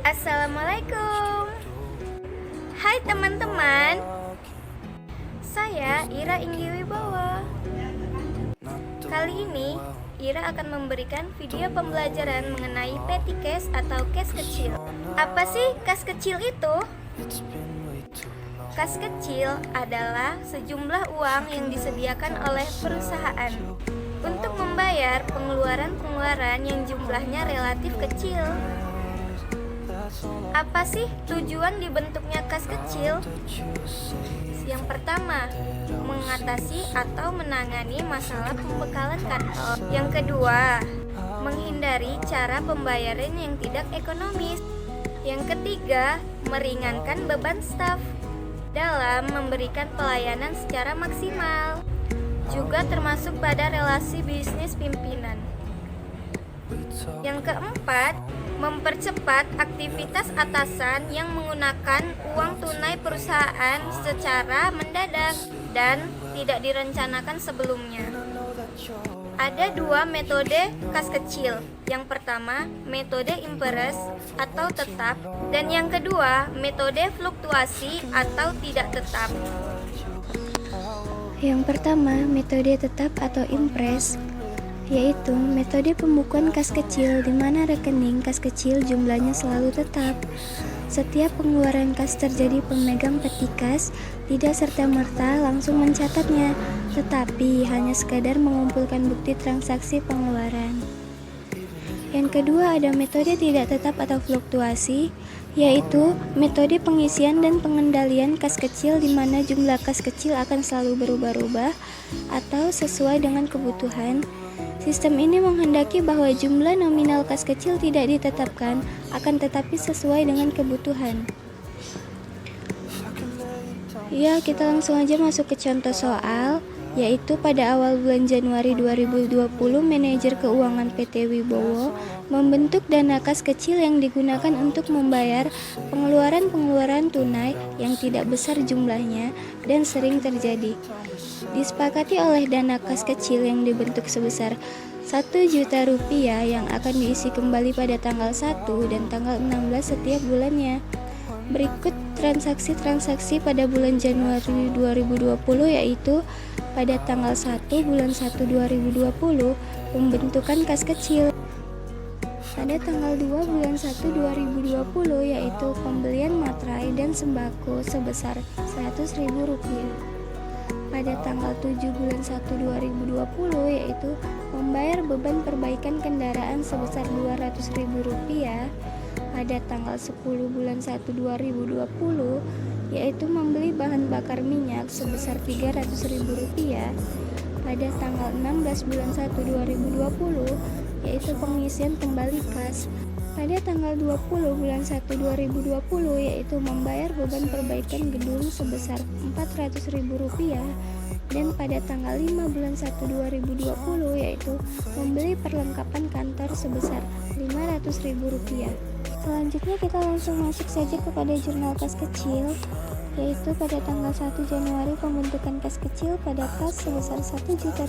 Assalamualaikum. Hai teman-teman, saya Ira Inggiwibowo. Kali ini Ira akan memberikan video pembelajaran mengenai petty cash atau cash kecil. Apa sih cash kecil itu? Kas kecil adalah sejumlah uang yang disediakan oleh perusahaan untuk membayar pengeluaran-pengeluaran yang jumlahnya relatif kecil. Apa sih tujuan dibentuknya kas kecil? Yang pertama, mengatasi atau menangani masalah pembekalan kantor. Yang kedua, menghindari cara pembayaran yang tidak ekonomis. Yang ketiga, meringankan beban staf dalam memberikan pelayanan secara maksimal, juga termasuk pada relasi bisnis pimpinan. Yang keempat, mempercepat aktivitas atasan yang menggunakan uang tunai perusahaan secara mendadak dan tidak direncanakan sebelumnya. Ada dua metode kas kecil. Yang pertama, metode impres atau tetap, dan yang kedua, metode fluktuasi atau tidak tetap. Yang pertama, metode tetap atau impres, yaitu metode pembukuan kas kecil di mana rekening kas kecil jumlahnya selalu tetap. Setiap pengeluaran kas terjadi pemegang peti kas tidak serta-merta langsung mencatatnya, tetapi hanya sekadar mengumpulkan bukti transaksi pengeluaran. Yang kedua ada metode tidak tetap atau fluktuasi, yaitu metode pengisian dan pengendalian kas kecil di mana jumlah kas kecil akan selalu berubah-ubah atau sesuai dengan kebutuhan. Sistem ini menghendaki bahwa jumlah nominal kas kecil tidak ditetapkan, akan tetapi sesuai dengan kebutuhan. Ya, kita langsung aja masuk ke contoh soal, yaitu pada awal bulan Januari 2020, manajer keuangan PT Wibowo membentuk dana kas kecil yang digunakan untuk membayar pengeluaran-pengeluaran tunai yang tidak besar jumlahnya dan sering terjadi. Disepakati oleh dana kas kecil yang dibentuk sebesar 1 juta rupiah yang akan diisi kembali pada tanggal 1 dan tanggal 16 setiap bulannya. Berikut transaksi-transaksi pada bulan Januari 2020, yaitu pada tanggal 1 bulan 1 2020 pembentukan kas kecil. Pada tanggal 2 bulan 1 2020 yaitu pembelian materai dan sembako sebesar Rp100.000. Pada tanggal 7 bulan 1 2020 yaitu membayar beban perbaikan kendaraan sebesar Rp200.000. Pada tanggal 10 bulan 1 2020 yaitu membeli bahan bakar minyak sebesar Rp300.000. Pada tanggal 16 bulan 1 2020 yaitu pengisian kembali kas. Pada tanggal 20 bulan 1 2020 yaitu membayar beban perbaikan gedung sebesar Rp400.000, dan pada tanggal 5 bulan 1 2020 yaitu membeli perlengkapan kantor sebesar Rp500.000. Selanjutnya kita langsung masuk saja kepada jurnal kas kecil, yaitu pada tanggal 1 Januari pembentukan kas kecil pada kas sebesar Rp1 juta.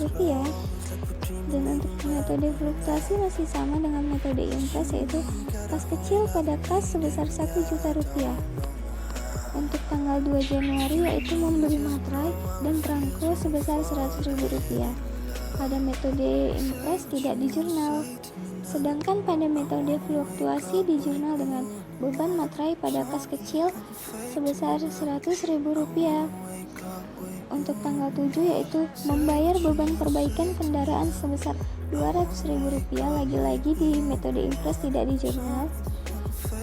Dan untuk metode fluktuasi masih sama dengan metode impres, yaitu kas kecil pada kas sebesar Rp1 juta. Untuk tanggal 2 Januari yaitu membeli materai dan perangko sebesar Rp100.000. Pada metode impres tidak di jurnal. Sedangkan pada metode fluktuasi di jurnal dengan beban materai pada kas kecil sebesar Rp100.000. Untuk tanggal 7 yaitu membayar beban perbaikan kendaraan sebesar Rp200.000. Lagi-lagi di metode impres tidak di jurnal,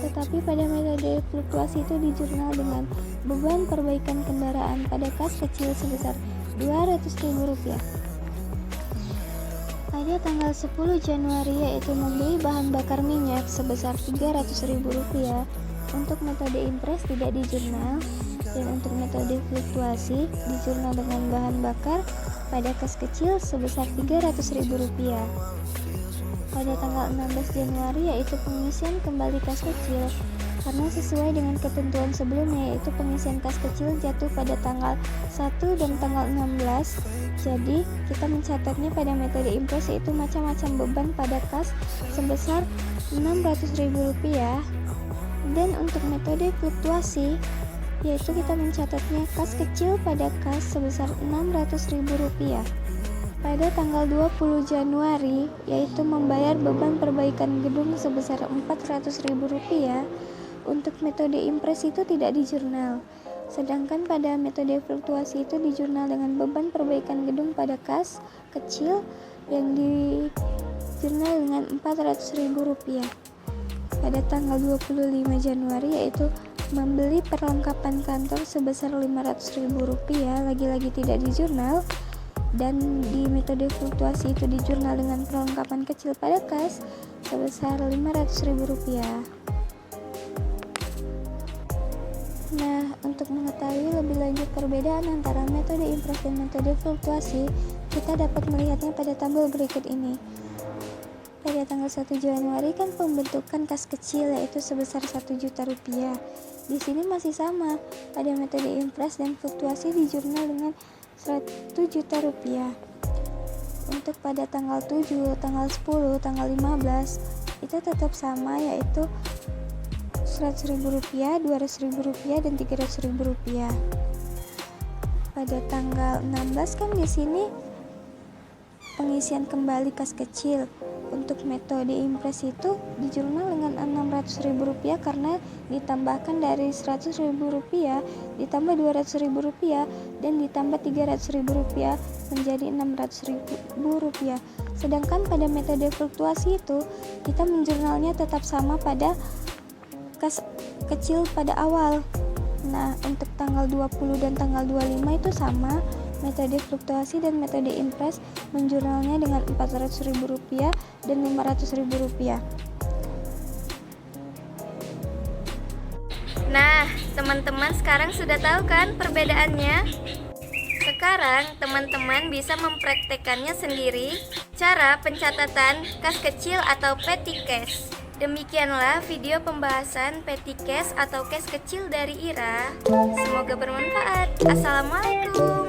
tetapi pada metode fluktuasi itu di jurnal dengan beban perbaikan kendaraan pada kas kecil sebesar Rp200.000. Pada tanggal 10 Januari yaitu membeli bahan bakar minyak sebesar Rp300.000. Untuk metode impres tidak di jurnal, dan untuk metode fluktuasi di jurnal dengan bahan bakar pada kas kecil sebesar Rp300.000. Pada tanggal 16 Januari yaitu pengisian kembali kas kecil, karena sesuai dengan ketentuan sebelumnya yaitu pengisian kas kecil jatuh pada tanggal 1 dan tanggal 16. Jadi kita mencatatnya pada metode impres yaitu macam-macam beban pada kas sebesar Rp600.000. Dan untuk metode fluktuasi, yaitu kita mencatatnya kas kecil pada kas sebesar Rp600.000 pada tanggal 20 Januari, yaitu membayar beban perbaikan gedung sebesar Rp400.000. Untuk metode impres itu tidak dijurnal, sedangkan pada metode fluktuasi itu dijurnal dengan beban perbaikan gedung pada kas kecil yang dijurnal dengan Rp400.000. Pada tanggal 25 Januari, yaitu membeli perlengkapan kantor sebesar Rp500.000, lagi-lagi tidak dijurnal, dan di metode fluktuasi itu dijurnal dengan perlengkapan kecil pada kas sebesar Rp500.000. Nah, untuk mengetahui lebih lanjut perbedaan antara metode impres dan metode fluktuasi, kita dapat melihatnya pada tabel berikut ini. Pada tanggal 1 Januari kan pembentukan kas kecil yaitu sebesar Rp1.000.000. Di sini masih sama, pada metode impres dan fluktuasi dijurnal dengan Rp100.000. Untuk pada tanggal 7, tanggal 10, tanggal 15 itu tetap sama, yaitu Rp100.000, Rp200.000, dan Rp300.000. Pada tanggal 16 kan di sini pengisian kembali kas kecil. Untuk metode impres itu dijurnal dengan Rp600.000 karena ditambahkan dari Rp100.000 ditambah Rp200.000 dan ditambah Rp300.000 menjadi Rp600.000. Sedangkan pada metode fluktuasi itu kita menjurnalnya tetap sama pada kas kecil pada awal. Nah, untuk tanggal 20 dan tanggal 25 itu sama. Metode fluktuasi dan metode impres menjurnalnya dengan Rp400.000 dan Rp500.000. Nah, teman-teman sekarang sudah tahu kan perbedaannya? Sekarang teman-teman bisa mempraktekannya sendiri, cara pencatatan kas kecil atau petty cash. Demikianlah video pembahasan petty cash atau cash kecil dari Ira. Semoga bermanfaat. Assalamualaikum.